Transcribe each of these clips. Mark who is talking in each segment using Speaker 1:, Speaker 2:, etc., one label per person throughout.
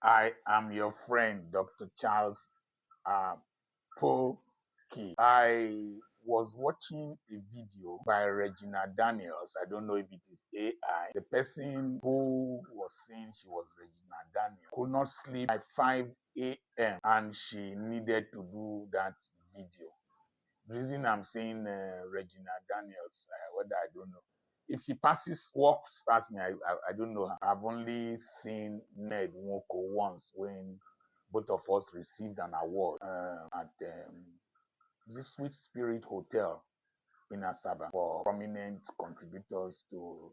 Speaker 1: I am your friend, Dr. Charles Apoki. I was watching a video by Regina Daniels. I don't know if it is AI. The person who was saying she was Regina Daniels could not sleep by 5 a.m. and she needed to do that video. The reason I'm saying Regina Daniels, whether I don't know. If she walks past me, I don't know her. I've only seen Ned Nwoko once when both of us received an award at the Sweet Spirit Hotel in Asaba for prominent contributors to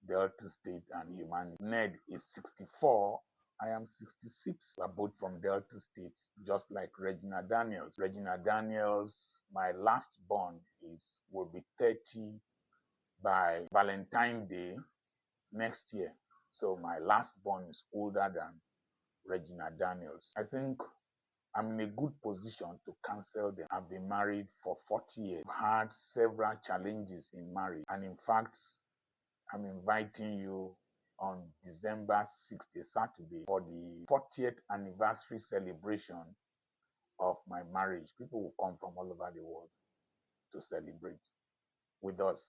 Speaker 1: Delta State and humanity. Ned is 64. I am 66. We're both from Delta State, just like Regina Daniels. Regina Daniels, my last born, will be 30 by Valentine's Day next year. So my last born is older than Regina Daniels. I think I'm in a good position to counsel them. I've been married for 40 years. I've had several challenges in marriage. And in fact, I'm inviting you on December 6th, a Saturday, for the 40th anniversary celebration of my marriage. People will come from all over the world to celebrate with us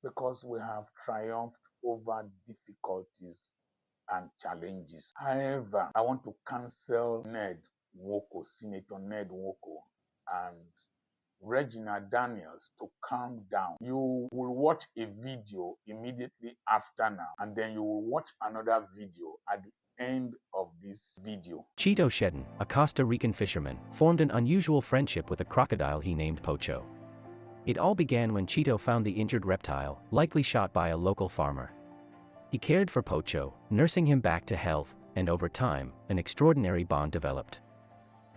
Speaker 1: because we have triumphed over difficulties and challenges. However, I want to counsel Ned Nwoko, Senator Ned Nwoko, and Regina Daniels to calm down. You will watch a video immediately after now, and then you will watch another video at the end of this video.
Speaker 2: Chito, a Costa Rican fisherman, formed an unusual friendship with a crocodile he named Pocho. It all began when Chito found the injured reptile, likely shot by a local farmer. He cared for Pocho, nursing him back to health, and over time, an extraordinary bond developed.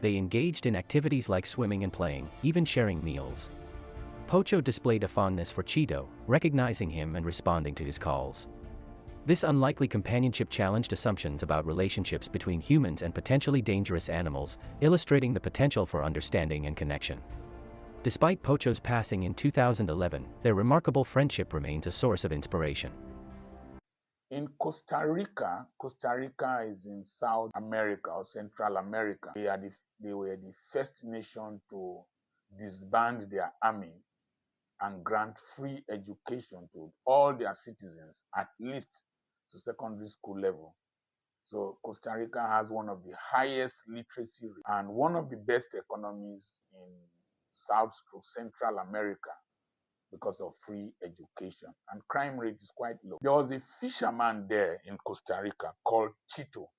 Speaker 2: They engaged in activities like swimming and playing, even sharing meals. Pocho displayed a fondness for Chito, recognizing him and responding to his calls. This unlikely companionship challenged assumptions about relationships between humans and potentially dangerous animals, illustrating the potential for understanding and connection. Despite Pocho's passing in 2011, their remarkable friendship remains a source of inspiration.
Speaker 1: In Costa Rica is in South America or Central America. They were the first nation to disband their army and grant free education to all their citizens, at least to secondary school level. So Costa Rica has one of the highest literacy rates and one of the best economies in South to Central America because of free education. And crime rate is quite low. There was a fisherman there in Costa Rica called Chito.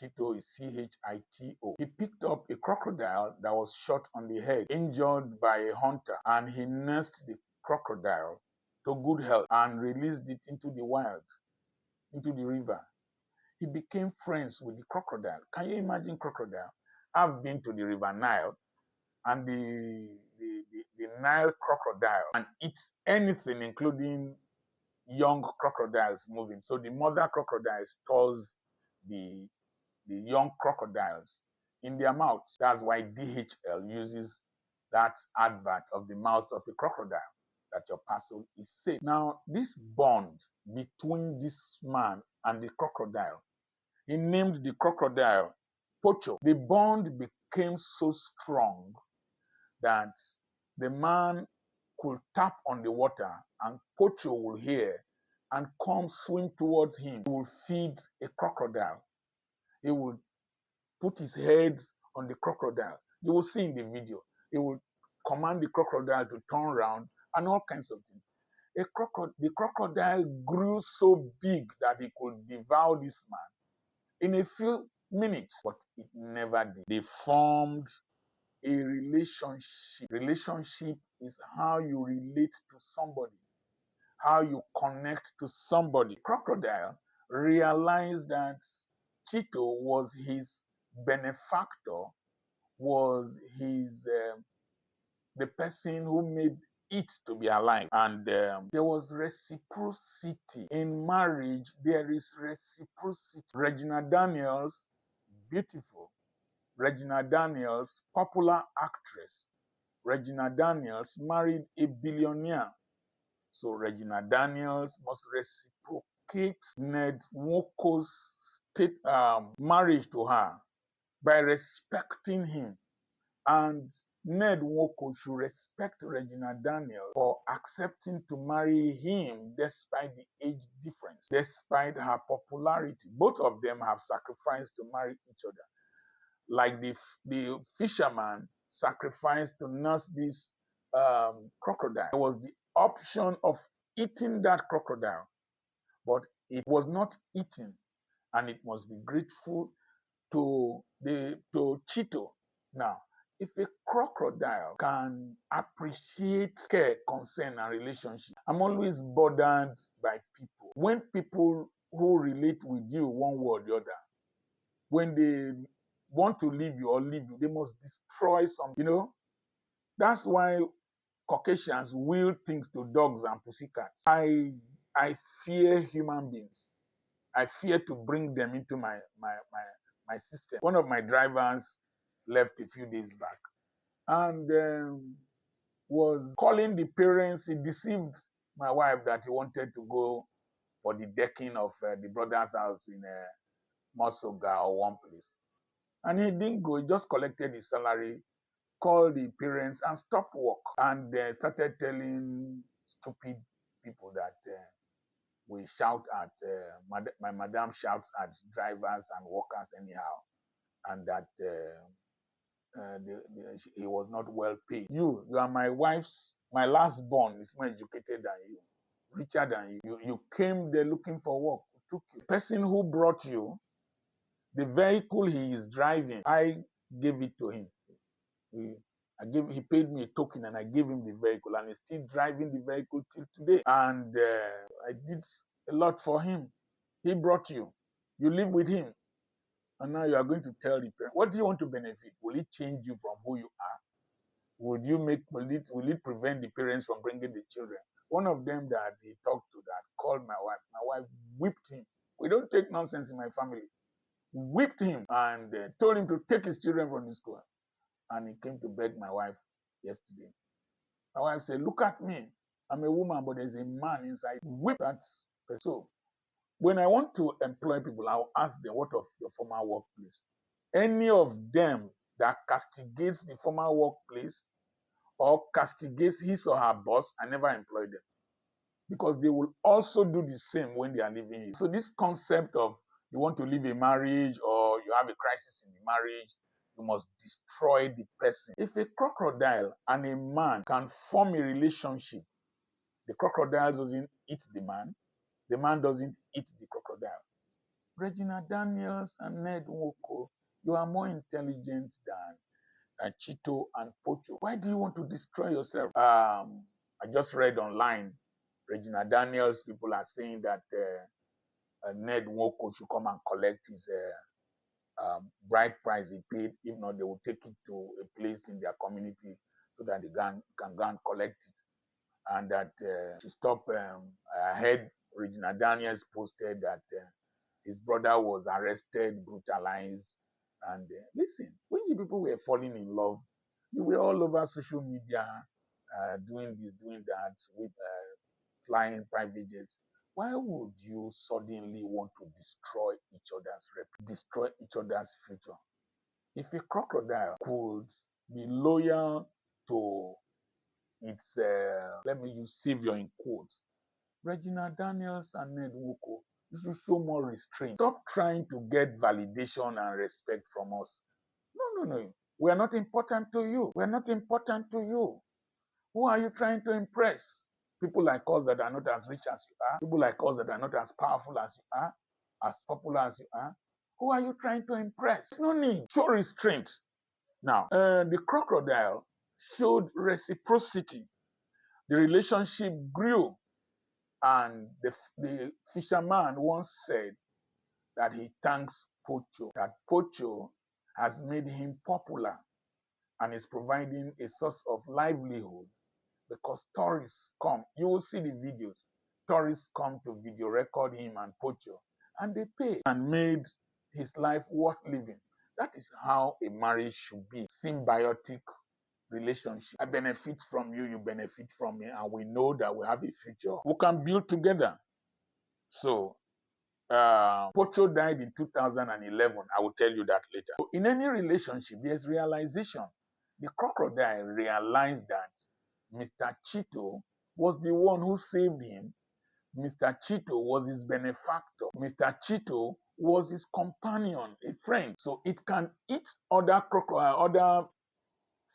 Speaker 1: Chito is Chito. He picked up a crocodile that was shot on the head, injured by a hunter, and he nursed the crocodile to good health and released it into the wild, into the river. He became friends with the crocodile. Can you imagine crocodile? I've been to the River Nile, and the Nile crocodile and eats anything, including young crocodiles moving. So the mother crocodile stores the young crocodiles in their mouths. That's why DHL uses that advert of the mouth of a crocodile, that your parcel is safe. Now, this bond between this man and the crocodile, he named the crocodile Pocho. The bond became so strong that the man could tap on the water and Pocho will hear and come swim towards him. He will feed a crocodile. He will put his head on the crocodile. You will see in the video. He will command the crocodile to turn around and all kinds of things. The crocodile grew so big that he could devour this man in a few minutes, but it never did. They formed a relationship. Relationship is how you relate to somebody, how you connect to somebody. Crocodile realized that Chito was his benefactor, was the person who made it to be alive. And there was reciprocity. In marriage, there is reciprocity. Regina Daniels, beautiful. Regina Daniels, popular actress. Regina Daniels married a billionaire. So Regina Daniels must reciprocate Ned Nwoko's marriage to her by respecting him. And Ned Nwoko should respect Regina Daniel for accepting to marry him despite the age difference, despite her popularity. Both of them have sacrificed to marry each other. Like the fisherman sacrificed to nurse this crocodile. There was the option of eating that crocodile, but it was not eaten, and it must be grateful to Chito. Now, if a crocodile can appreciate care, concern, and relationship, I'm always bothered by people. When people who relate with you one way or the other, when they want to leave you or leave you, they must destroy something. That's why Caucasians will things to dogs and pussycats. I fear human beings. I fear to bring them into my system. One of my drivers left a few days back and was calling the parents. He deceived my wife that he wanted to go for the decking of the brother's house in Mosoga or one place. And he didn't go. He just collected his salary, called the parents, and stopped work. And started telling stupid people that we shout at, my madam shouts at drivers and workers anyhow, and that he was not well paid. You are my last born is more educated than you, richer than you. You came there looking for work, took you. The person who brought you, the vehicle he is driving, I gave it to him. He paid me a token and I gave him the vehicle, and he's still driving the vehicle till today. And I did a lot for him. He brought you. You live with him. And now you are going to tell the parent, what do you want to benefit? Will it change you from who you are? Will it prevent the parents from bringing the children? One of them that he talked to that called my wife. My wife whipped him. We don't take nonsense in my family. Whipped him and told him to take his children from the school. And he came to beg my wife yesterday. My wife said, look at me. I'm a woman, but there's a man inside. Whip that person. So when I want to employ people, I'll ask them, what of your former workplace? Any of them that castigates the former workplace or castigates his or her boss, I never employ them. Because they will also do the same when they are leaving you. So this concept of you want to leave a marriage or you have a crisis in the marriage, you must destroy the person. If a crocodile and a man can form a relationship, the crocodile doesn't eat the man doesn't eat the crocodile. Regina Daniels and Ned Nwoko, you are more intelligent than Chito and Pocho. Why do you want to destroy yourself? I just read online, Regina Daniels, people are saying that Ned Nwoko should come and collect his bride price he paid. If not, they will take it to a place in their community so that they can go and collect it. And that to stop, I heard Regina Daniels posted that his brother was arrested, brutalized. And listen, when you people were falling in love, you were all over social media doing this, doing that, with flying private jets. Why would you suddenly want to destroy each other's future? If a crocodile could be loyal to its, let me use savior in quotes, Regina Daniels and Ned Nwoko, you should show more restraint. Stop trying to get validation and respect from us. No. We are not important to you. We are not important to you. Who are you trying to impress? People like us that are not as rich as you are. People like us that are not as powerful as you are, as popular as you are. Who are you trying to impress? No need. Show restraint. Now, the crocodile showed reciprocity. The relationship grew. And the fisherman once said that he thanks Pocho, that Pocho has made him popular and is providing a source of livelihood because tourists come. You will see the videos. Tourists come to video record him and Pocho, and they pay and made his life worth living. That is how a marriage should be. Symbiotic relationship. I benefit from you, you benefit from me, and we know that we have a future. We can build together. So Pocho died in 2011. I will tell you that later. So in any relationship, there's realization. The crocodile realized that Mr. Chito was the one who saved him. Mr. Chito was his benefactor. Mr. Chito was his companion, a friend. So it can eat other crocodile, other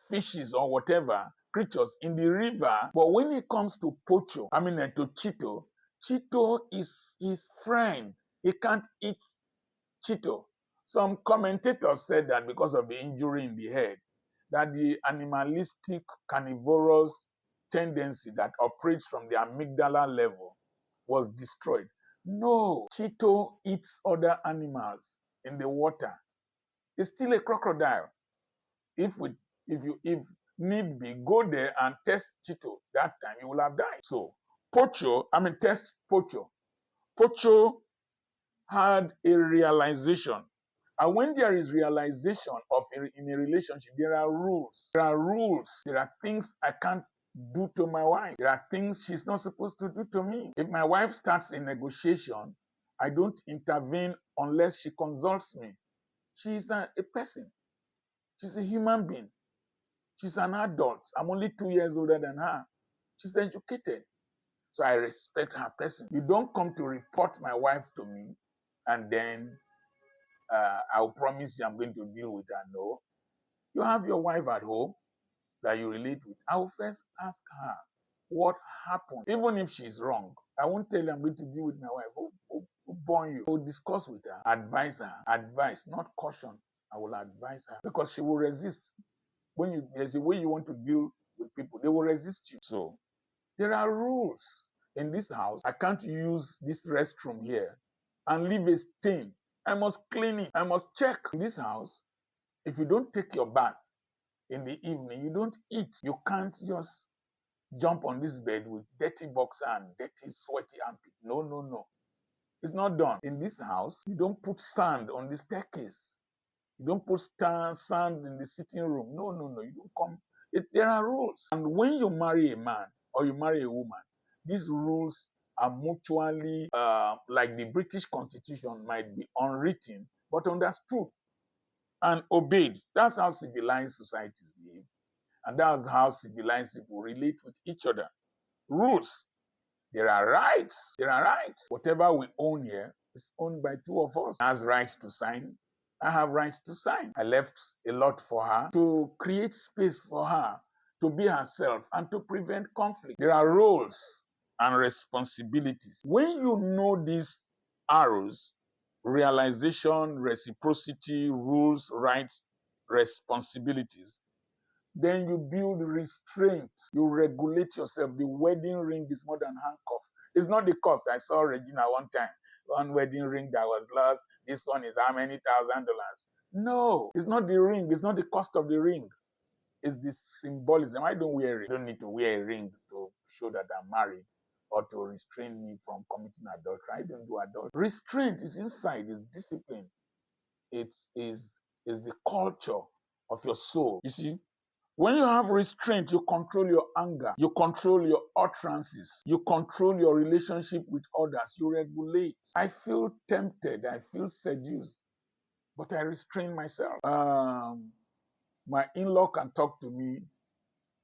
Speaker 1: fishes or whatever creatures in the river. But when it comes to Pocho, to Chito, Chito is his friend. He can't eat Chito. Some commentators said that because of the injury in the head, that the animalistic carnivorous tendency that operates from the amygdala level was destroyed. No, Chito eats other animals in the water. It's still a crocodile. If need be, go there and test Chito. That time you will have died. So test Pocho. Pocho had a realization. And when there is realization in a relationship, there are rules. There are rules. There are things I can't do to my wife. There are things she's not supposed to do to me. If my wife starts a negotiation, I don't intervene unless she consults me. She's a person. She's a human being. She's an adult. I'm only 2 years older than her. She's educated. So I respect her person. You don't come to report my wife to me and then I'll promise you I'm going to deal with her. No. You have your wife at home that you relate with. I will first ask her what happened. Even if she's wrong, I won't tell you I'm going to deal with my wife. Who born you? I will discuss with her, advise her. Advice, not caution. I will advise her because she will resist. When there's a way you want to deal with people, they will resist you. So there are rules in this house. I can't use this restroom here and leave a stain. I must clean it. I must check. In this house, if you don't take your bath in the evening, you don't eat. You can't just jump on this bed with dirty boxer and dirty, sweaty armpit. No, no, no. It's not done. In this house, you don't put sand on the staircase. You don't put sand in the sitting room. No, no, no. You don't come. There are rules. And when you marry a man or you marry a woman, these rules are mutually, like the British Constitution might be unwritten, but understood and obeyed. That's how civilized societies behave. And that's how civilized people relate with each other. Rules. There are rights. There are rights. Whatever we own here is owned by two of us. Has rights to sign. I have rights to sign. I left a lot for her to create space for her to be herself and to prevent conflict. There are roles and responsibilities. When you know these arrows, realization, reciprocity, rules, rights, responsibilities, then you build restraint. You regulate yourself. The wedding ring is more than handcuff. It's not the cost. I saw Regina one time. One wedding ring that was lost. This one is how many $1,000? No, it's not the ring. It's not the cost of the ring. It's the symbolism. I don't wear it. I don't need to wear a ring to show that I'm married or to restrain me from committing adultery. I don't do adultery. Restraint is inside. It's discipline. It is the culture of your soul. You see, when you have restraint, you control your anger, you control your utterances, you control your relationship with others, you regulate. I feel tempted, I feel seduced, but I restrain myself. My in-law can talk to me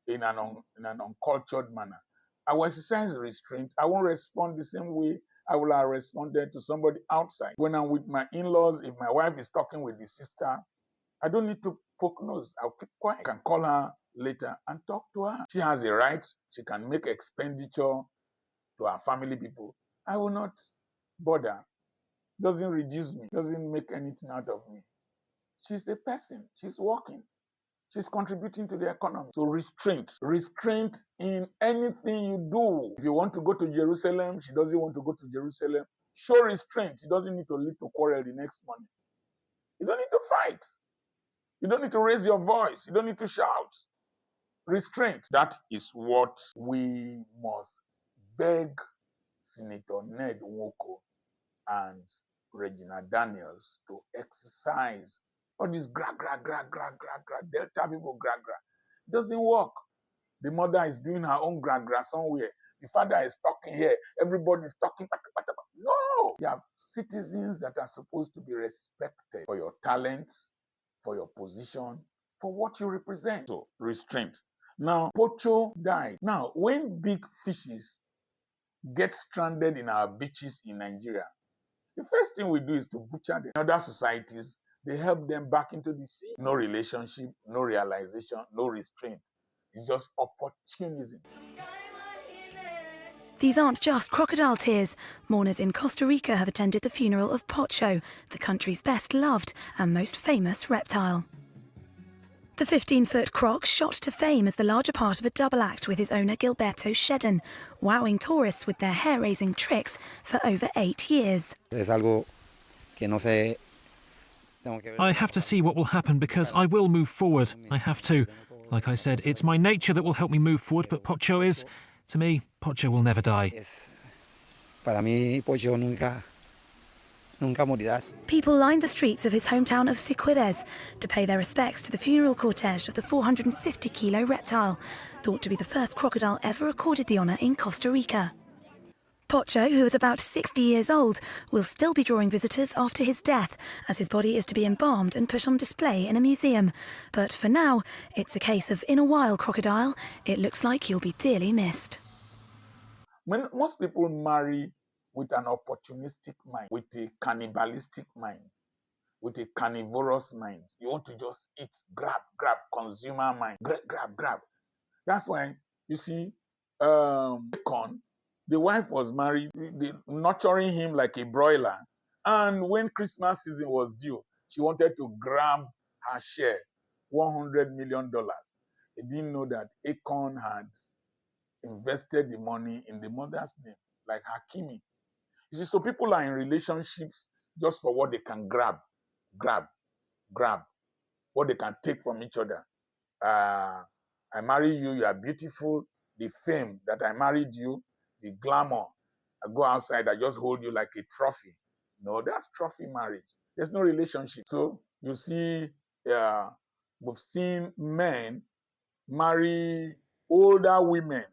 Speaker 1: in an uncultured manner. I will exercise restraint. I won't respond the same way I will have responded to somebody outside. When I'm with my in-laws, if my wife is talking with the sister, I don't need to poke nose. I'll keep quiet. I can call her later and talk to her. She has a right. She can make expenditure to her family people. I will not bother. Doesn't reduce me. Doesn't make anything out of me. She's a person. She's working. She's contributing to the economy. So restraint. Restraint in anything you do. If you want to go to Jerusalem, she doesn't want to go to Jerusalem. Show restraint. She doesn't need to lead to quarrel the next morning. You don't need to fight. You don't need to raise your voice. You don't need to shout. Restraint. That is what we must beg Senator Ned Nwoko and Regina Daniels to exercise. All this Delta people It doesn't work. The mother is doing her own somewhere. The father is talking here. Everybody is talking. No! You have citizens that are supposed to be respected for your talents, for your position, for what you represent. So, restraint. Now, Pocho died. Now, when big fishes get stranded in our beaches in Nigeria, the first thing we do is to butcher them. In other societies, they help them back into the sea. No relationship, no realization, no restraint. It's just opportunism.
Speaker 3: These aren't just crocodile tears. Mourners in Costa Rica have attended the funeral of Pocho, the country's best loved and most famous reptile. The 15-foot croc shot to fame as the larger part of a double act with his owner Gilberto Shedden, wowing tourists with their hair-raising tricks for over 8 years.
Speaker 4: I have to see what will happen because I will move forward. I have to. Like I said, it's my nature that will help me move forward, but Pocho is... To me, Pocho will never die.
Speaker 3: People lined the streets of his hometown of Siquirres to pay their respects to the funeral cortege of the 450-kilo reptile, thought to be the first crocodile ever accorded the honour in Costa Rica. Pocho, who is about 60 years old, will still be drawing visitors after his death, as his body is to be embalmed and put on display in a museum. But for now, it's a case of in a while, crocodile. It looks like you'll be dearly missed.
Speaker 1: When most people marry with an opportunistic mind, with a cannibalistic mind, with a carnivorous mind, you want to just eat, grab, consumer mind, grab. That's why you see, Akon, the wife was married, nurturing him like a broiler. And when Christmas season was due, she wanted to grab her share, $100 million. They didn't know that Akon had invested the money in the mother's name, like Hakimi. You see, so people are in relationships just for what they can grab, what they can take from each other. I marry you, you are beautiful. The fame that I married you, the glamour. I go outside, I just hold you like a trophy. No, that's trophy marriage. There's no relationship. So you see, we've seen men marry older women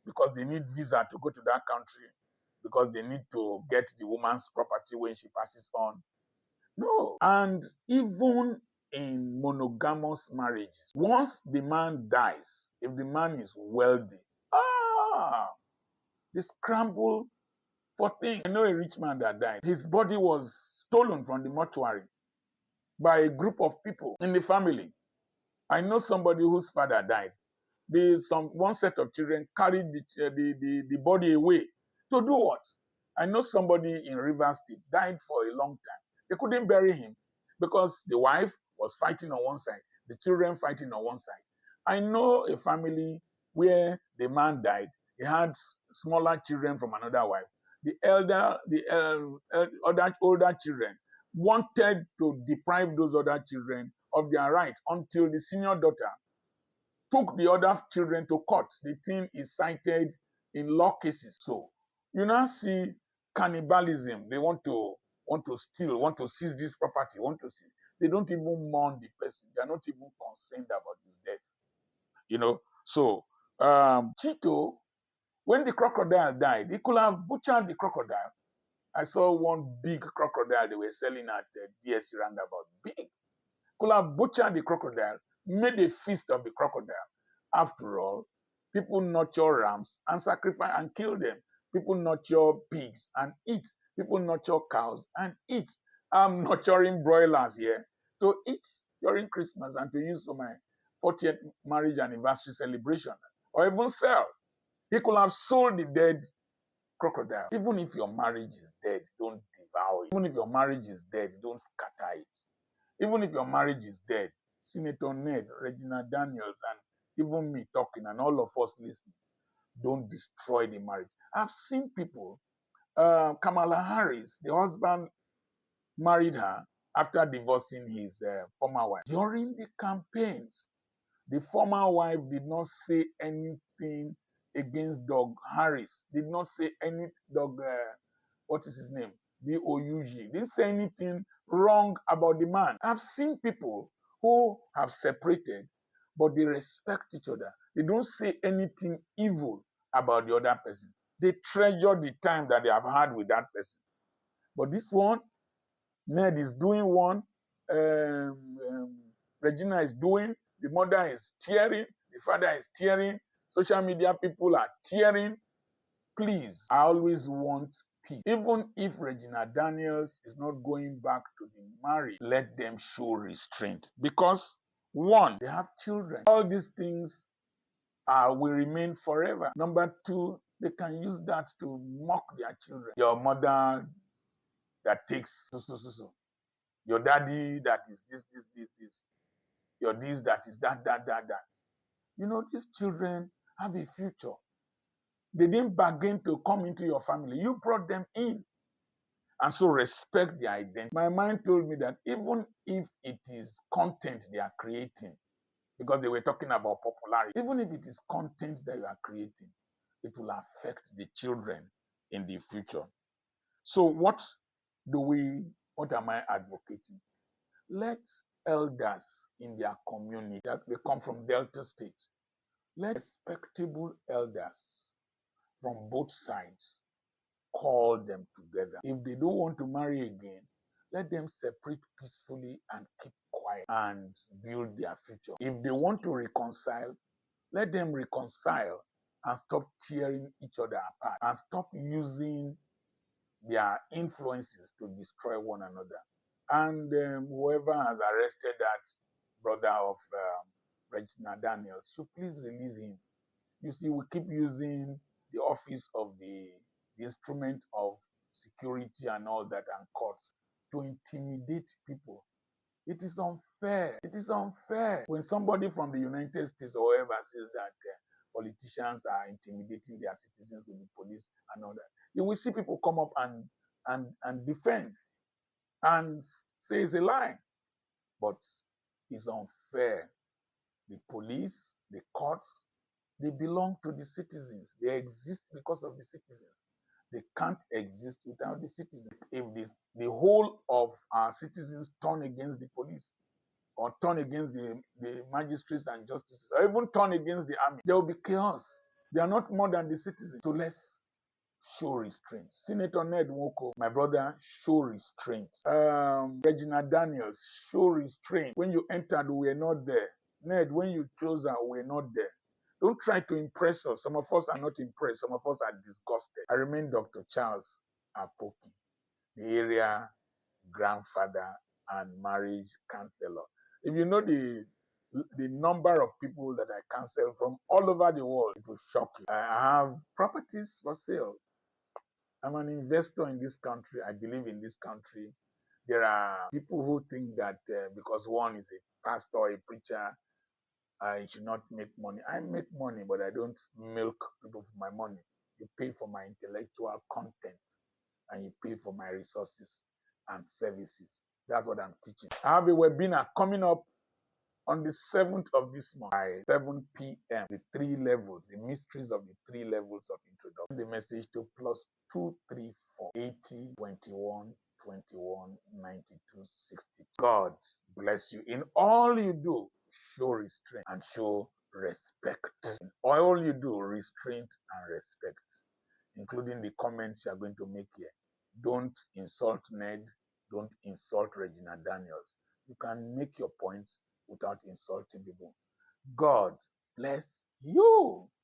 Speaker 1: because they need visa to go to that country, because they need to get the woman's property when she passes on. No. And even in monogamous marriages, once the man dies, if the man is wealthy, they scramble for things. I know a rich man that died. His body was stolen from the mortuary by a group of people in the family. I know somebody whose father died. One set of children carried the body away. To do what? I know somebody in Rivers State died for a long time. They couldn't bury him because the wife was fighting on one side, the children fighting on one side. I know a family where the man died. He had smaller children from another wife. The older children wanted to deprive those other children of their right until the senior daughter took the other children to court. The thing is cited in law cases. So you now see cannibalism. They want to steal, want to seize this property, want to see. They don't even mourn the person. They are not even concerned about his death. So Chito, when the crocodile died, he could have butchered the crocodile. I saw one big crocodile they were selling at DSC roundabout. Big. Could have butchered the crocodile, made a feast of the crocodile. After all, people nurture rams and sacrifice and kill them. People nurture pigs and eat. People nurture cows and eat. I'm nurturing broilers here to eat during Christmas and to use for my 40th marriage anniversary celebration, or even sell. He could have sold the dead crocodile. Even if your marriage is dead, don't devour it. Even if your marriage is dead, don't scatter it. Even if your marriage is dead, Senator Ned, Regina Daniels, and even me talking, and all of us listening, don't destroy the marriage. I've seen people, Kamala Harris, the husband married her after divorcing his former wife. During the campaigns, the former wife did not say anything against Doug Harris, did not say any what is his name? B-O-U-G. Didn't say anything wrong about the man. I've seen people who have separated, but they respect each other. They don't say anything evil about the other person. They treasure the time that they have had with that person. But this one, Ned is doing one, um, um, Regina is doing, the mother is tearing, the father is tearing, social media people are tearing. Please, I always want peace. Even if Regina Daniels is not going back to the marriage, let them show restraint. Because one, they have children. All these things will remain forever. Number two, they can use that to mock their children. Your mother that takes so. Your daddy that is this. Your this that is that. You know, these children have a future. They didn't bargain to come into your family. You brought them in. And so respect their identity. My mind told me that even if it is content they are creating, because they were talking about popularity, even if it is content that you are creating, it will affect the children in the future. So what am I advocating? Let elders in their community, that they come from Delta State, let respectable elders from both sides call them together. If they don't want to marry again, let them separate peacefully and keep quiet and build their future. If they want to reconcile, let them reconcile and stop tearing each other apart and stop using their influences to destroy one another. And whoever has arrested that brother of Regina Daniels should please release him. You see, we keep using the office of the instrument of security and all that and courts to intimidate people. It is unfair. It is unfair when somebody from the United States or whoever says that politicians are intimidating their citizens with the police and all that. You will see people come up and defend and say it's a lie. But it's unfair. The police, the courts, they belong to the citizens. They exist because of the citizens. They can't exist without the citizens. If the whole of our citizens turn against the police or turn against the magistrates and justices, or even turn against the army, there will be chaos. They are not more than the citizens. So let's show restraint. Senator Ned Nwoko, my brother, show restraint. Regina Daniels, show restraint. When you entered, we were not there. Ned, when you chose her, we were not there. Don't try to impress us. Some of us are not impressed. Some of us are disgusted. I remain Dr. Charles Apoki, the area grandfather and marriage counselor. If you know the number of people that I counsel from all over the world, it will shock you. I have properties for sale. I'm an investor in this country. I believe in this country. There are people who think that because one is a pastor, a preacher, I should not make money. I make money, but I don't milk people for my money. You pay for my intellectual content and you pay for my resources and services. That's what I'm teaching. I have a webinar coming up on the 7th of this month by 7 p.m. The 3 levels, the mysteries of the 3 levels of introduction. The message to +234 80 21 21 92 60. God bless you. In all you do, show restraint and show respect. In all you do, restraint and respect, including the comments you are going to make here. Don't insult Ned. Don't insult Regina Daniels. You can make your points without insulting people. God bless you.